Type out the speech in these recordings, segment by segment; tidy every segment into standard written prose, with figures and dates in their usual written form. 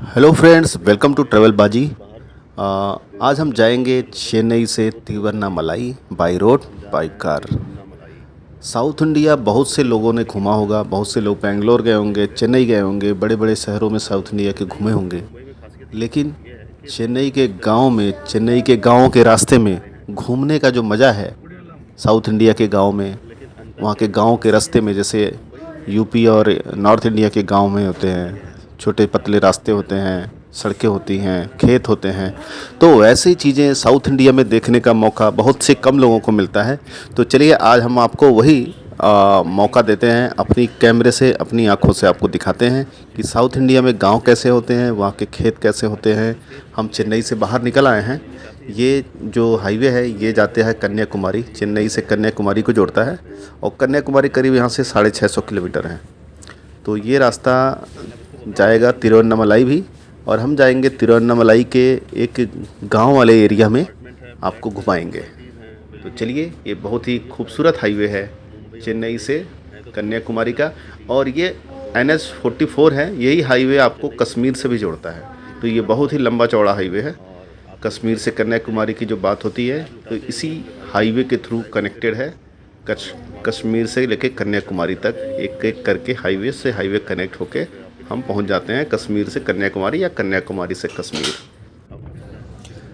Hello friends, welcome to travel Baazi. आज हम जाएंगे चेन्नई से Tiruvannamalai by road by car. South India बहुत से लोगों ने घूमा होगा, बहुत से लोग बेंगलोर गए होंगे, चेन्नई गए होंगे, बड़े बड़े शहरों में साउथ इंडिया के घूमे होंगे। लेकिन चेन्नई के गाँव के रास्ते में घूमने का जो मज़ा है साउथ इंडिया के गाँव में, वहाँ के गाँव के रास्ते में, जैसे यूपी और नॉर्थ इंडिया के गांव में होते हैं, छोटे पतले रास्ते होते हैं, सड़कें होती हैं, खेत होते हैं। तो वैसी चीज़ें साउथ इंडिया में देखने का मौका बहुत से कम लोगों को मिलता है। तो चलिए आज हम आपको वही मौका देते हैं, अपनी कैमरे से, अपनी आँखों से आपको दिखाते हैं कि साउथ इंडिया में गांव कैसे होते हैं, वहाँ के खेत कैसे होते हैं। हम चेन्नई से बाहर निकल आए हैं। ये जो हाईवे है ये जाते हैं कन्याकुमारी, चेन्नई से कन्याकुमारी को जोड़ता है, और कन्याकुमारी करीब यहाँ से 650 किलोमीटर है। तो ये रास्ता जाएगा तिरुवन्नामलाई भी, और हम जाएंगे तिरुवन्नामलाई के एक गांव वाले एरिया में, आपको घुमाएंगे। तो चलिए, ये बहुत ही खूबसूरत हाईवे है चेन्नई से कन्याकुमारी का, और ये NH-44 है। यही हाईवे आपको कश्मीर से भी जोड़ता है। तो ये बहुत ही लंबा चौड़ा हाईवे है। कश्मीर से कन्याकुमारी की जो बात होती है तो इसी हाईवे के थ्रू कनेक्टेड है। कश्मीर से लेके कन्याकुमारी तक एक एक करके हाईवे से हाईवे कनेक्ट होके हम पहुंच जाते हैं कश्मीर से कन्याकुमारी या कन्याकुमारी से कश्मीर।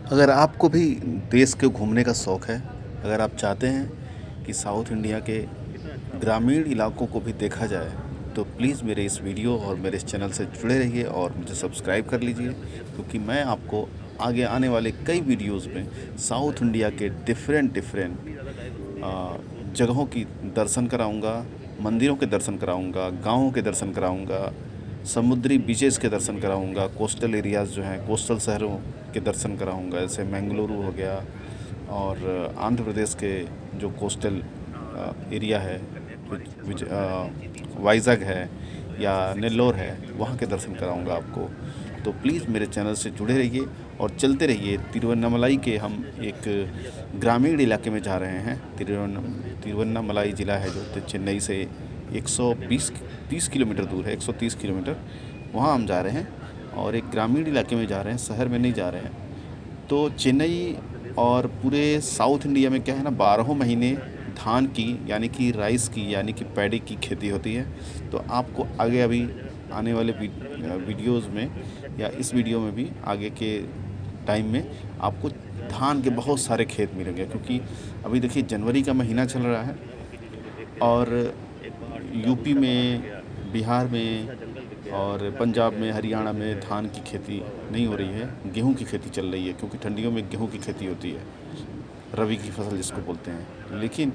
अगर आपको भी देश के घूमने का शौक़ है, अगर आप चाहते हैं कि साउथ इंडिया के ग्रामीण इलाकों को भी देखा जाए, तो प्लीज़ मेरे इस वीडियो और मेरे इस चैनल से जुड़े रहिए और मुझे सब्सक्राइब कर लीजिए, क्योंकि मैं आपको आगे आने वाले कई वीडियोस में साउथ इंडिया के डिफरेंट जगहों की दर्शन कराऊंगा, मंदिरों के दर्शन कराऊंगा, गाँवों के दर्शन कराऊंगा, समुद्री बीचेस के दर्शन कराऊंगा, कोस्टल एरियाज़ जो हैं, कोस्टल शहरों के दर्शन कराऊंगा, जैसे मैंगलुरु हो गया, और आंध्र प्रदेश के जो कोस्टल एरिया है, वाइज़ाग है या नेल्लोर है, वहाँ के दर्शन कराऊंगा आपको। तो प्लीज़ मेरे चैनल से जुड़े रहिए और चलते रहिए। तिरुवन्नामलाई के हम एक ग्रामीण इलाके में जा रहे हैं। तिरुवन्नामलाई ज़िला है जो चेन्नई से 130 किलोमीटर दूर है, 130 किलोमीटर, वहाँ हम जा रहे हैं, और एक ग्रामीण इलाके में जा रहे हैं, शहर में नहीं जा रहे हैं। तो चेन्नई और पूरे साउथ इंडिया में क्या है ना, 12 महीने धान की यानी कि राइस की यानी कि पैडी की खेती होती है। तो आपको आगे अभी आने वाले वीडियोज़ में या इस वीडियो में भी आगे के टाइम में आपको धान के बहुत सारे खेत मिलेंगे, क्योंकि अभी देखिए जनवरी का महीना चल रहा है और यूपी में, बिहार में और पंजाब में, हरियाणा में धान की खेती नहीं हो रही है, गेहूं की खेती चल रही है, क्योंकि ठंडियों में गेहूं की खेती होती है, रबी की फसल जिसको बोलते हैं। लेकिन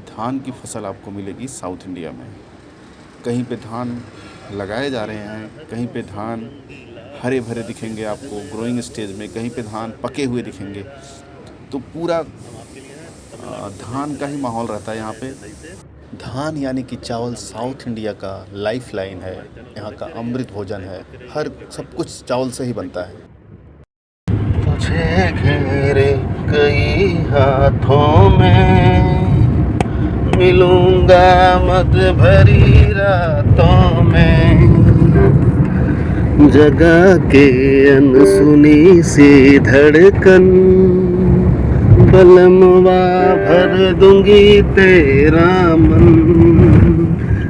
धान की फसल आपको मिलेगी साउथ इंडिया में। कहीं पे धान लगाए जा रहे हैं, कहीं पे धान हरे भरे दिखेंगे आपको ग्रोइंग स्टेज में, कहीं पे धान पके हुए दिखेंगे। तो पूरा धान का ही माहौल रहता है यहाँ पे। धान यानी कि चावल साउथ इंडिया का लाइफ लाइन है, यहाँ का अमृत भोजन है, हर सब कुछ चावल से ही बनता है। तुझे घेरे कई हाथों में, मिलूंगा मत भरी रातों में, जगा के अनसुनी सी धड़कन, बलमवा भर दूंगी तेरा मन,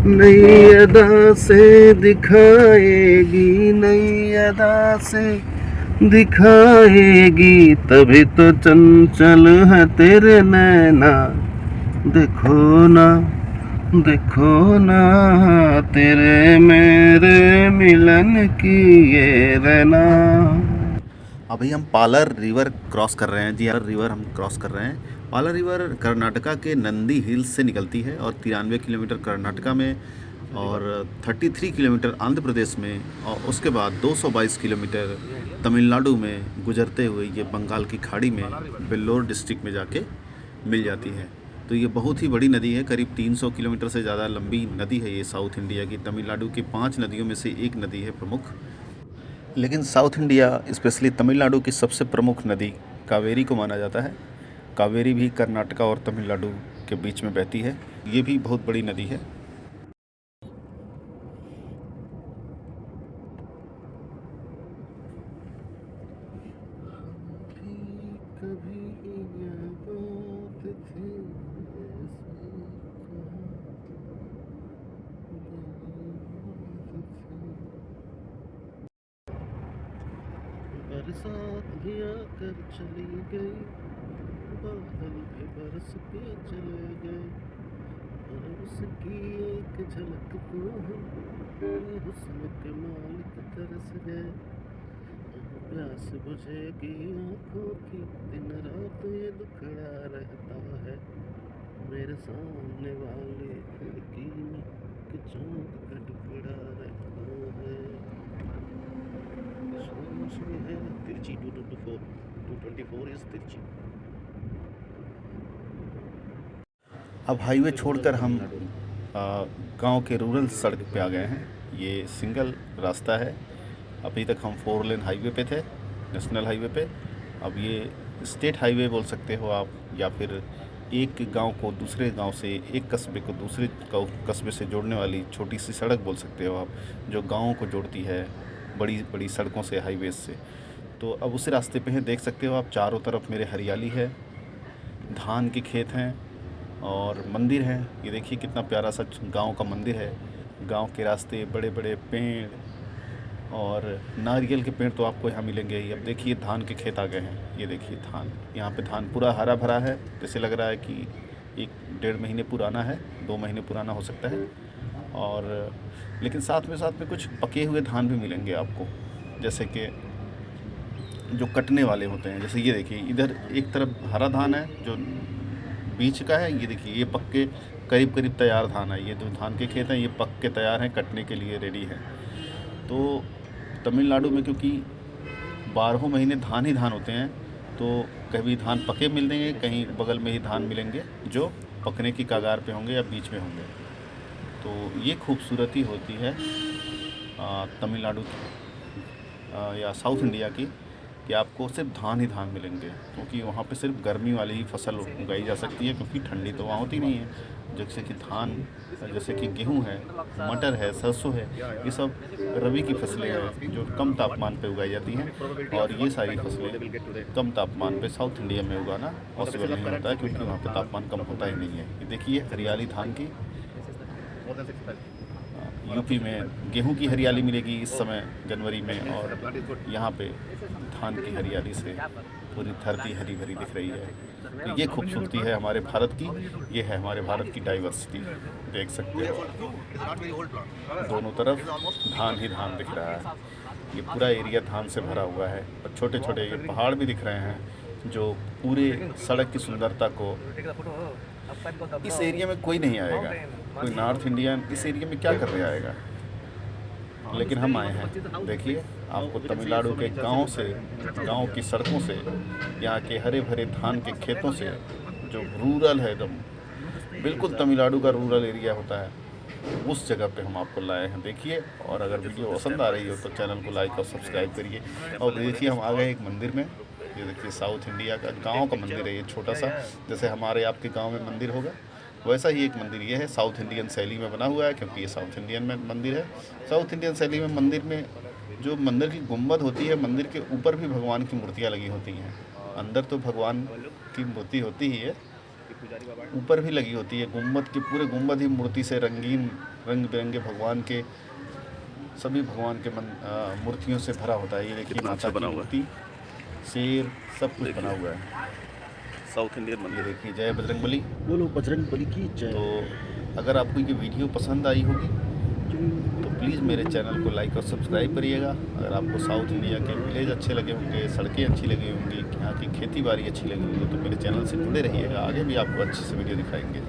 नई अदा से दिखाएगी, नई अदा से दिखाएगी, तभी तो चंचल है तेरे नैना, देखो ना देखो ना, तेरे मेरे मिलन की ये रहना। अभी हम पालर रिवर क्रॉस कर रहे हैं। जी हाँ, रिवर हम क्रॉस कर रहे हैं। पालर रिवर कर्नाटका के नंदी हिल्स से निकलती है, और 93 किलोमीटर कर्नाटका में और 33 किलोमीटर आंध्र प्रदेश में, और उसके बाद 222 किलोमीटर तमिलनाडु में गुजरते हुए ये बंगाल की खाड़ी में वेल्लोर डिस्ट्रिक्ट में जाके मिल जाती है। तो ये बहुत ही बड़ी नदी है, करीब 300 किलोमीटर से ज़्यादा लंबी नदी है ये साउथ इंडिया की। तमिलनाडु की 5 नदियों में से एक नदी है प्रमुख। लेकिन साउथ इंडिया स्पेशली तमिलनाडु की सबसे प्रमुख नदी कावेरी को माना जाता है। कावेरी भी कर्नाटका और तमिलनाडु के बीच में बहती है। ये भी बहुत बड़ी नदी है। बरसात भी आकर चली गई, बादल भी बरस के चले गए, और उसकी एक झलक को हम हुस्न के मालिक तरस गए। प्यास बुझेगी आँखों की, दिन रात ये दुखड़ा रहता है, मेरे सामने वाली खिड़की में कि चाँद का टुकड़ा रहता है। तिरछी 224 इज तिरछी। अब हाईवे छोड़कर हम गांव के रूरल सड़क पे आ गए हैं। ये सिंगल रास्ता है। अभी तक हम 4 लेन हाईवे पे थे, नेशनल हाईवे पे। अब ये स्टेट हाईवे बोल सकते हो आप, या फिर एक गांव को दूसरे गांव से, एक कस्बे को दूसरे कस्बे से जोड़ने वाली छोटी सी सड़क बोल सकते हो आप, जो गाँवों को जोड़ती है बड़ी बड़ी सड़कों से, हाईवे से। तो अब उसी रास्ते पे हैं, देख सकते हो आप, चारों तरफ मेरे हरियाली है, धान के खेत हैं और मंदिर है। ये देखिए कितना प्यारा सा गांव का मंदिर है। गांव के रास्ते, बड़े बड़े पेड़ और नारियल के पेड़ तो आपको यहाँ मिलेंगे ही। अब देखिए धान के खेत आ गए हैं, ये देखिए धान, यहाँ पे धान पूरा हरा भरा है, जैसे लग रहा है कि 1-1.5 महीने पुराना है, 2 महीने पुराना हो सकता है। और लेकिन साथ में कुछ पके हुए धान भी मिलेंगे आपको, जैसे कि जो कटने वाले होते हैं। जैसे ये देखिए, इधर एक तरफ हरा धान है जो बीच का है, ये देखिए ये पक्के करीब तैयार धान है। ये जो धान के खेत हैं ये पक के तैयार हैं, कटने के लिए रेडी हैं। तो तमिलनाडु में क्योंकि 12 महीने धान ही धान होते हैं, तो कभी धान पके मिलेंगे, कहीं बगल में ही धान मिलेंगे जो पकने की कगार पे होंगे या बीच में होंगे। तो ये खूबसूरती होती है तमिलनाडु की या साउथ इंडिया की, कि आपको सिर्फ धान ही धान मिलेंगे, क्योंकि वहाँ पे सिर्फ गर्मी वाली ही फसल उगाई जा सकती है, क्योंकि ठंडी तो वहाँ होती नहीं है। जैसे कि धान, जैसे कि गेहूँ है, मटर है, सरसों है, ये सब रबी की फसलें हैं जो कम तापमान पे उगाई जाती हैं। और ये सारी फसलें कम तापमान पे साउथ इंडिया में उगाना पॉसिबल नहीं होता है, क्योंकि वहाँ पे तापमान कम होता ही नहीं है। ये देखिए हरियाली धान की। यूपी में गेहूं की हरियाली मिलेगी इस समय जनवरी में, और यहाँ पे धान की हरियाली से पूरी धरती हरी भरी दिख रही है। तो ये खूबसूरती है हमारे भारत की, ये है हमारे भारत की डाइवर्सिटी। देख सकते हो दोनों तरफ धान ही धान दिख रहा है। ये पूरा एरिया धान से भरा हुआ है, और छोटे छोटे ये पहाड़ भी दिख रहे हैं जो पूरे सड़क की सुंदरता को। इस एरिया में कोई नहीं आएगा, कोई नॉर्थ इंडियन इस एरिया में क्या करने आएगा, लेकिन हम आए हैं। देखिए आपको तमिलनाडु के गांव से, गांव की सड़कों से, यहाँ के हरे भरे धान के खेतों से, जो रूरल है एकदम, बिल्कुल तमिलनाडु का रूरल एरिया होता है, उस जगह पे हम आपको लाए हैं। देखिए, और अगर वीडियो पसंद आ रही हो तो चैनल को लाइक और सब्सक्राइब करिए। और देखिए हम आ गए एक मंदिर में। ये देखिए साउथ इंडिया का गांव का मंदिर है ये, छोटा सा, जैसे हमारे आपके गांव में मंदिर होगा वैसा ही एक मंदिर ये है। साउथ इंडियन शैली में बना हुआ है, क्योंकि ये साउथ इंडियन में मंदिर है। साउथ इंडियन शैली में मंदिर में जो मंदिर की गुंबद होती है, मंदिर के ऊपर भी भगवान की मूर्तियाँ लगी होती हैं। अंदर तो भगवान की मूर्ति होती ही है, ऊपर भी लगी होती है। गुंबद की, पूरे गुंबद ही मूर्ति से रंगीन, रंग बिरंगे भगवान के, सभी भगवान के मूर्तियों से भरा होता है। ये देखिए माता की मूर्ति, शेर, सब कुछ बना हुआ है साउथ इंडियन मंदिर। देखिए जय बजरंगबली, बोलो बजरंगबली की जय। तो अगर आपको ये वीडियो पसंद आई होगी तो प्लीज़ मेरे चैनल को लाइक और सब्सक्राइब करिएगा। अगर आपको साउथ इंडिया के विलेज अच्छे लगे होंगे, सड़कें अच्छी लगी होंगी, यहाँ की खेती बाड़ी अच्छी लगी होंगी, तो मेरे चैनल से जुड़े रहिएगा। आगे भी आपको अच्छे से वीडियो दिखाएंगे।